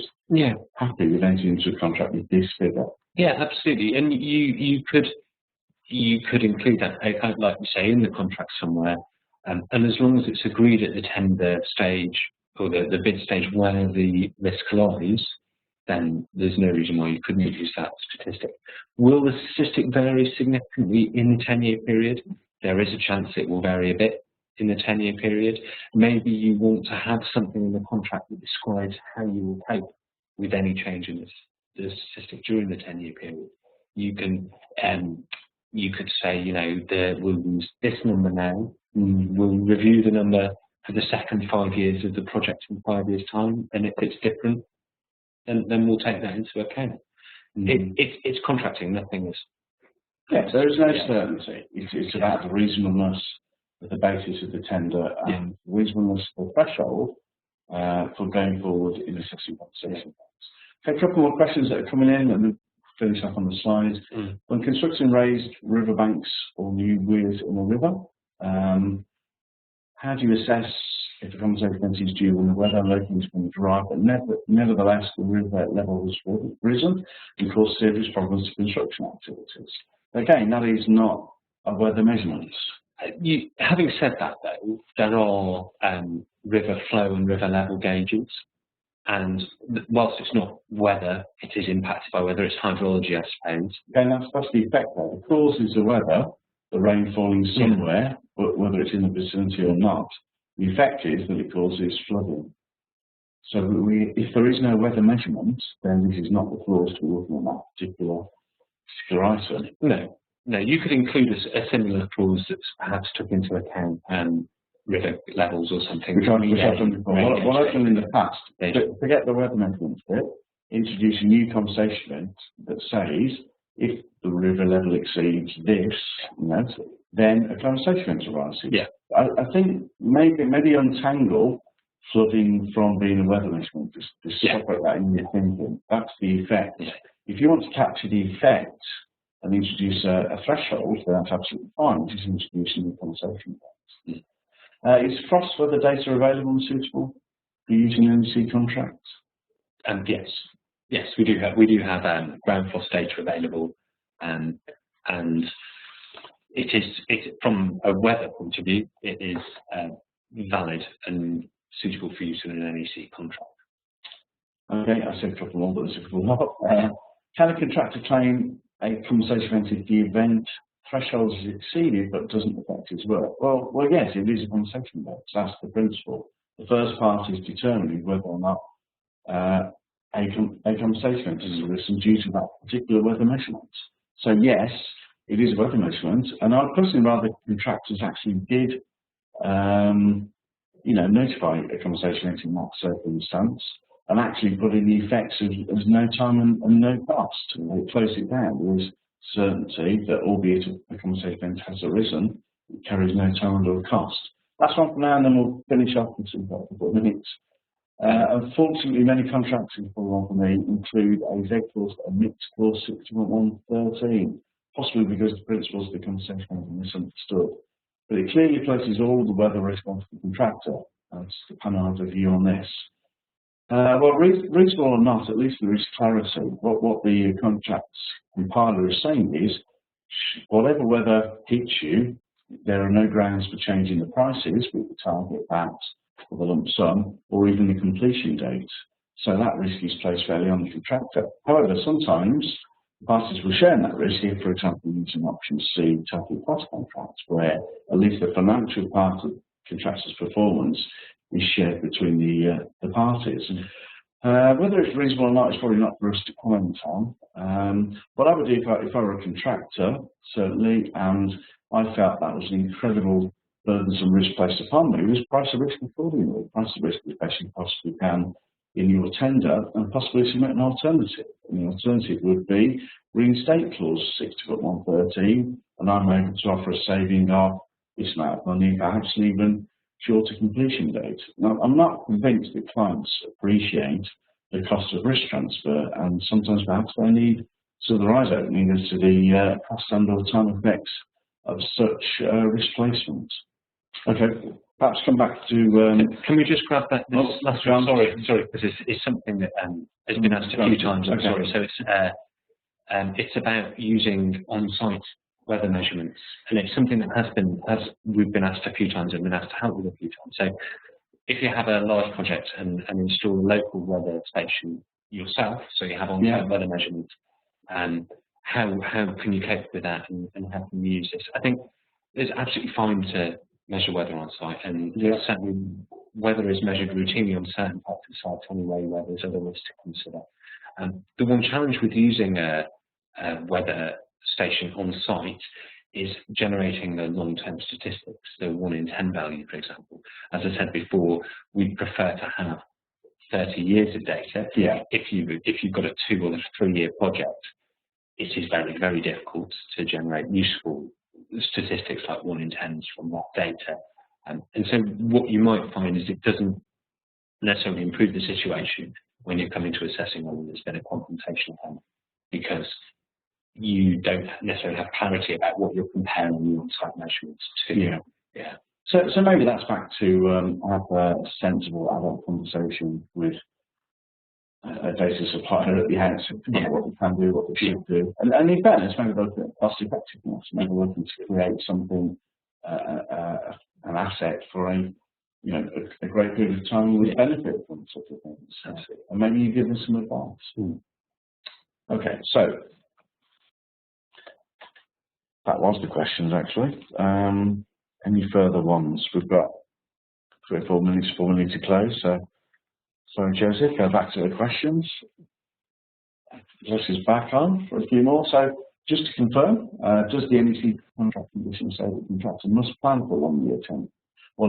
happy with entering into a contract with this figure? Yeah, absolutely. And you could include that, like you say, in the contract somewhere. And as long as it's agreed at the tender stage or the bid stage where the risk lies, then there's no reason why you couldn't use that statistic. Will the statistic vary significantly in the 10-year period? There is a chance it will vary a bit in the 10-year period. Maybe you want to have something in the contract that describes how you will cope with any change in the statistic during the 10-year period. You can you could say, we'll use this number now. We'll review the number for the second 5 years of the project in 5 years' time, and if it's different, then we'll take that into account. It's contracting, nothing is. Yes, there is no certainty. It's about the reasonableness of the basis of the tender and reasonableness of the threshold for going forward in assessing compensation. Okay, a couple more questions that are coming in, and then finish up on the slide. When constructing raised riverbanks or new weirs in a river, how do you assess if a compensation event is due when the weather locating has been dry, but nevertheless the river level has risen and caused serious problems to construction activities? Again, that is not a weather measurement. Having said that, though, there are river flow and river level gauges, and whilst it's not weather, it is impacted by weather. It's hydrology, I suppose. Okay, that's the effect there. The cause is the weather, the rain falling somewhere, but whether it's in the vicinity or not. The effect is that it causes flooding. So if there is no weather measurement, then this is not the clause to be looking at that particular item. No, you could include a similar clause that's perhaps took into account river levels or something. Which I've done before. What I've done in the past, forget the weather measurement bit, introduce a new compensation event that says if the river level exceeds this, then a compensation event arises. Yeah. I think maybe untangle flooding from being a weather measurement. Just separate that in your thinking. That's the effect. Yeah. If you want to capture the effect and introduce a threshold, then that's absolutely fine. Just introducing the compensation event. Is frost weather data available and suitable for using NEC contracts? Yes, we do have ground frost data available, and it from a weather point of view, it is valid and suitable for use in an NEC contract. Okay, I said a couple more, but there's a couple more. Can a contractor claim a compensation event if the event threshold is exceeded but doesn't affect his work? Well, yes, it is a compensation event. That's the principle. The first part is determining whether or not a compensation event is arisen due to that particular weather measurement. So yes, it is a weather measurement, and I'd personally rather contractors actually did, notify a compensation event in that circumstance, and actually put in the effects as no time and no cost. It close it down with certainty that, albeit a compensation event has arisen, it carries no time or cost. That's one for now, and then we'll finish off in 2 minutes. Unfortunately, many contracts for me include a Z clause, a mixed clause 6.113, possibly because the principles of the compensation are misunderstood. But it clearly places all the weather risk onto the contractor. That's the panel has a view on this. Well, reasonable or not, at least there is clarity. What the contract's compiler is saying is, whatever weather hits you, there are no grounds for changing the prices with the target VAT or the lump sum, or even the completion date. So that risk is placed fairly on the contractor. However, sometimes parties will share in that risk if, for example, using option C target cost contracts, where at least the financial part of the contractor's performance is shared between the parties. Whether it's reasonable or not is probably not for us to comment on. What I would do if I were a contractor, certainly, and I felt that was an incredible burdensome risk placed upon me, was price the risk accordingly. Price the risk as best you possibly can in your tender, and possibly submit an alternative. And the alternative would be reinstate clause 6.113, and I'm able to offer a saving of this amount of money, perhaps even shorter completion date. Now, I'm not convinced that clients appreciate the cost of risk transfer, and sometimes perhaps they need sort of their eyes opening as to the cost and or time effects of such risk placement. Okay, perhaps come back to. Can we just grab that last one? Sorry, because it's something that has been asked a few times. I'm sorry. So it's about using on-site weather measurements, and it's something that we've been asked a few times and been asked to help with a few times. So if you have a large project and install a local weather station yourself, so you have on-site weather measurements, how can you cope with that, and how can you use this? I think it's absolutely fine to measure weather on site, and certainly weather is measured routinely on certain parts of the site anyway, where there's other risks to consider. The one challenge with using a weather station on site is generating the long-term statistics, the 1 in 10 value, for example. As I said before, we prefer to have 30 years of data. If you've got a 2 or 3 year project, it is very, very difficult to generate useful statistics like 1 in 10s from that data. And so what you might find is it doesn't necessarily improve the situation when you're coming to assessing whether there's been a compensation event, because you don't necessarily have clarity about what you're comparing the on-site measurements to. So maybe that's back to have a sensible adult conversation with a data supplier at the outset about what they can do, what they should do, and in fairness, maybe look at cost effectiveness, maybe looking to create something, an asset for a great period of time with benefit from such a thing. And maybe you give them some advice. Okay, so that was the questions actually. Any further ones? We've got 3 or 4 minutes before we need to close. So Joseph, go back to the questions. Joseph's back on for a few more. So just to confirm, does the NEC contract condition say that the contractor must plan for 1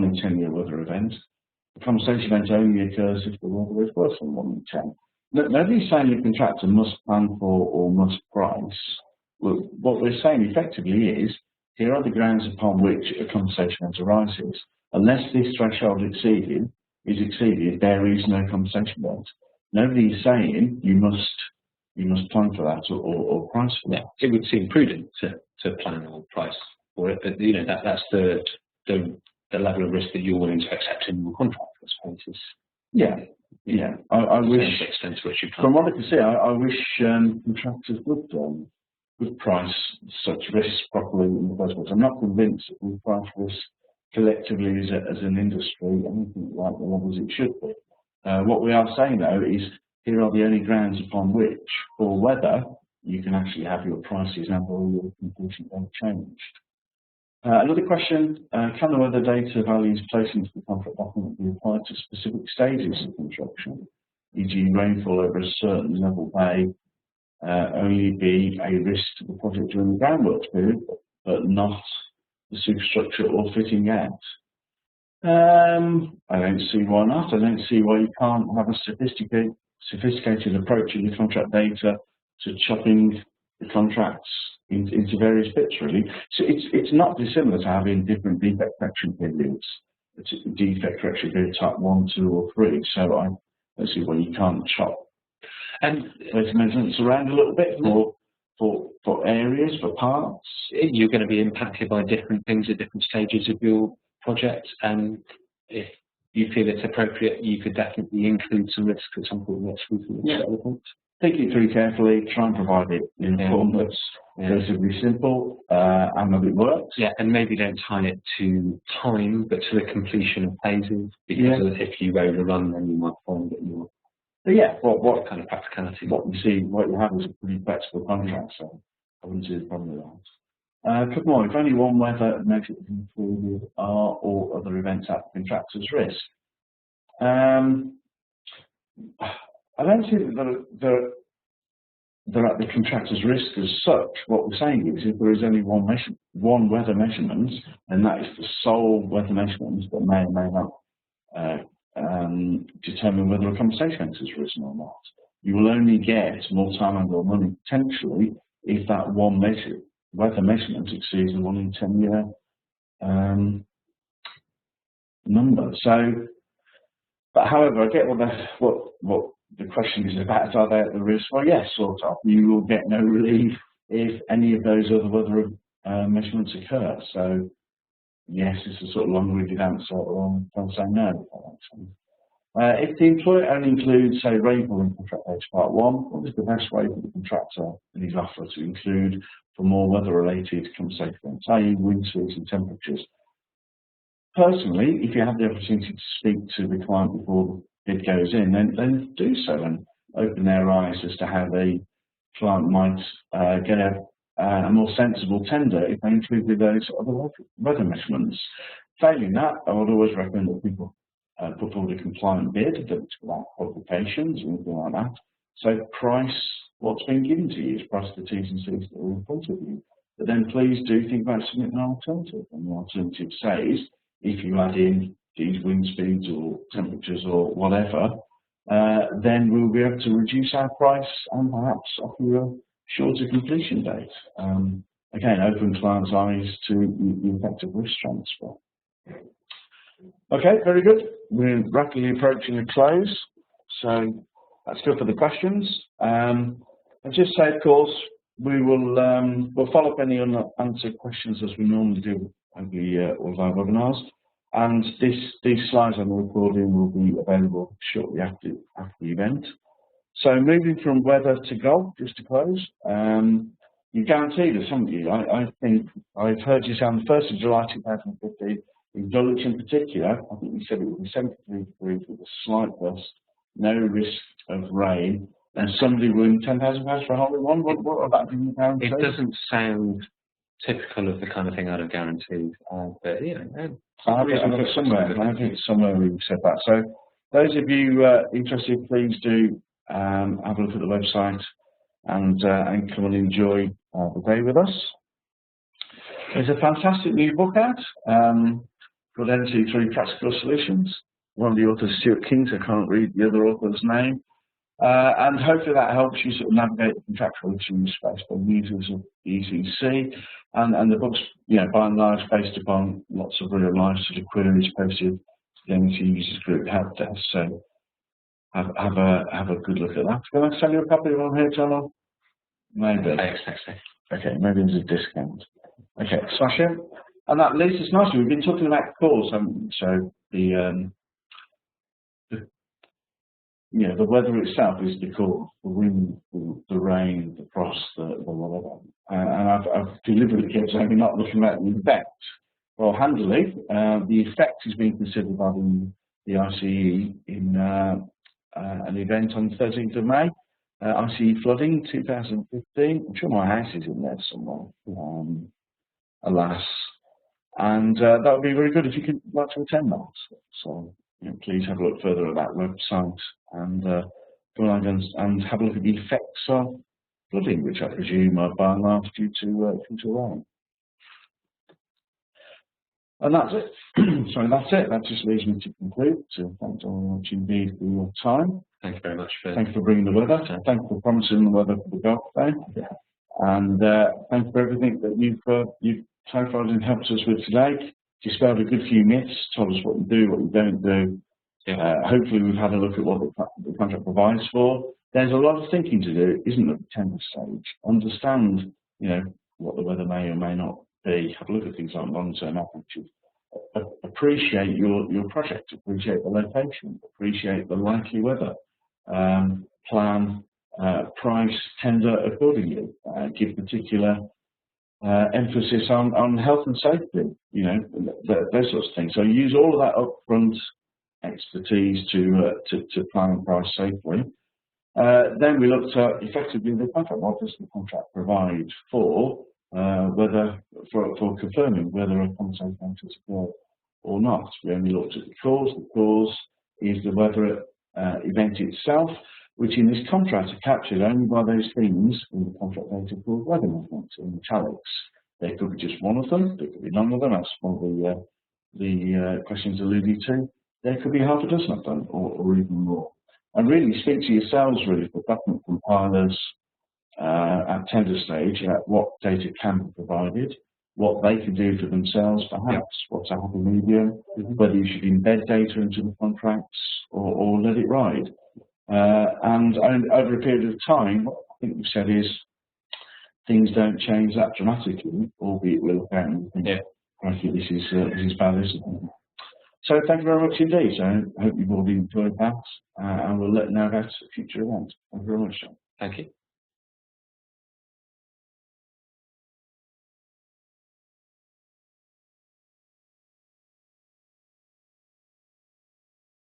in 10 year weather event? The compensation event only occurs if the weather is worse than 1 in 10. Nobody's saying the contractor must plan for or must price. Well, what we're saying effectively is, here are the grounds upon which a compensation event arises. Unless this threshold is exceeded, there is no compensation event. Nobody is saying you must plan for that or price for that. It would seem prudent to plan or price for it, but that's the level of risk that you're willing to accept in your contract, I suppose. I wish, the extent to which you plan. From what I can see, I wish contractors would price such risks properly in the first place. I'm not convinced that we price risk collectively as an industry anything like the levels it should be. What we are saying though is, here are the only grounds upon which, for weather, you can actually have your prices and or your completion date changed. Another question, can the weather data values placed into the contract document be applied to specific stages of construction, e.g. rainfall over a certain level may only be a risk to the project during the groundworks period, but not the superstructure or fitting out? I don't see why not. I don't see why you can't have a sophisticated approach in your contract data to chopping the contracts into various bits, really. So it's not dissimilar to having different defect correction periods. It's defect correction period type 1, 2, or 3. So I don't see why you can't chop those measurements around a little bit for areas, for parts. You're going to be impacted by different things at different stages of your project, and if you feel it's appropriate, you could definitely include some risks at some point next week. Think it through carefully, try and provide it in a form that's relatively simple and that it works. And maybe don't tie it to time, but to the completion of phases, because if you overrun, then you might find that you're. What kind of practicality? What you have is a pretty flexible contract, so I wouldn't see a problem with that. A couple more. If only one weather measure is included, are all other events at the contractor's risk? I don't see that they're at the contractor's risk as such. What we're saying is, if there is only one weather measurement, and that is the sole weather measurement that may or may not determine whether a compensation has risen or not. You will only get more time and or money potentially if that one weather measurement exceeds the 1 in 10 year number. So, but however, I get what the question is about, are they at the risk? Well, yes, sort of. You will get no relief if any of those other weather measurements occur. So, yes, it's a sort of long-winded answer, or I'll say no. If the employer only includes, say, rainfall in contract data part 1, what is the best way for the contractor in his offer to include for more weather-related compensation events, i.e. wind speeds and temperatures? Personally, if you have the opportunity to speak to the client before the bid goes in, then do so and open their eyes as to how the client might get a more sensible tender if they included those other weather measurements. Failing that, I would always recommend that people put forward a compliant bid that's without qualifications or anything like that. So price what's been given to you, price the T's and C's that are in front of you. But then please do think about submitting an alternative. And the alternative says, if you add in these wind speeds or temperatures or whatever, then we'll be able to reduce our price and perhaps offer you a shorter completion date. Again, open clients' eyes to the effective risk transfer. Okay, very good. We're rapidly approaching a close, so that's good for the questions. I'll just say, of course, we'll follow up any unanswered questions as we normally do over all of our webinars. And these slides on the recording will be available shortly after the event. So moving from weather to golf, just to close, you guaranteed us, haven't you? I think I've heard you say on the 1st of July 2015, in Dulwich in particular, I think you said it would be 73 degrees with a slight gust, no risk of rain, and somebody win £10,000 for a hole in one. What about you guarantee? It doesn't sound typical of the kind of thing I'd have guaranteed, but you know, I think somewhere we've said that. So those of you interested, please do have a look at the website and come and enjoy the day with us. There's a fantastic new book out called NEC Practical Solutions. One of the authors, Stuart Kings, I can't read the other author's name. And hopefully that helps you sort of navigate the contractual issues faced by users of ECC. And the book's, by and large, based upon lots of real life sort of queries posted to the NEC Users Group help desk. So have a good look at that. Can I sell you a copy of one here, Tom? Maybe. Okay, maybe there's a discount. Okay, smash it. And that leads us nicely. We've been talking about cause, haven't we? So the weather itself is the cause, the wind, the rain, the frost, the whatever. And I've deliberately kept saying we're not looking at the effect. Well, handily, the effect is being considered by the ICE in an event on the 13th of May, ICE flooding 2015. I'm sure my house is in there somewhere, alas. And that would be very good if you could like to attend that. So please have a look further at that website and go along and have a look at the effects of flooding, which I presume are by and large due to rain. And that's it. Sorry, that's it. That just leaves me to conclude. So thanks very much indeed for your time. Thank you very much. Thanks for bringing the weather. Thanks for promising the weather for the golf day. Yeah. And thanks for everything that you've clarified and helped us with today. Dispelled a good few myths, told us what you do, what you don't do. Yeah. Hopefully we've had a look at what the contract provides for. There's a lot of thinking to do, isn't there, at the tender stage? Understand, what the weather may or may not be. Have a look at things like long-term averages. Appreciate your project, appreciate the location, appreciate the likely weather. Plan, price, tender accordingly. Give particular emphasis on health and safety, those sorts of things. So use all of that upfront expertise to plan and price safely. Then we looked at effectively the contract. What does the contract provide for confirming whether a compensation event has occurred or not? We only looked at the cause. The cause is the weather event itself, which in this contract are captured only by those things in the contract data called weather measurements in italics. There could be just one of them, there could be none of them, that's one of the questions alluded to. There could be half a dozen of them, or even more. And really speak to yourselves, really, the document compilers at tender stage, at what data can be provided, what they can do for themselves, perhaps, what's a happy medium, whether you should embed data into the contracts or let it ride. and over a period of time, what I think we've said is things don't change that dramatically, albeit we'll look at and think, "Crikey, this is bad, isn't it?" So thank you very much indeed. So I hope you've all enjoyed that, and we'll let you know about future events. Thank you very much, John. Thank you.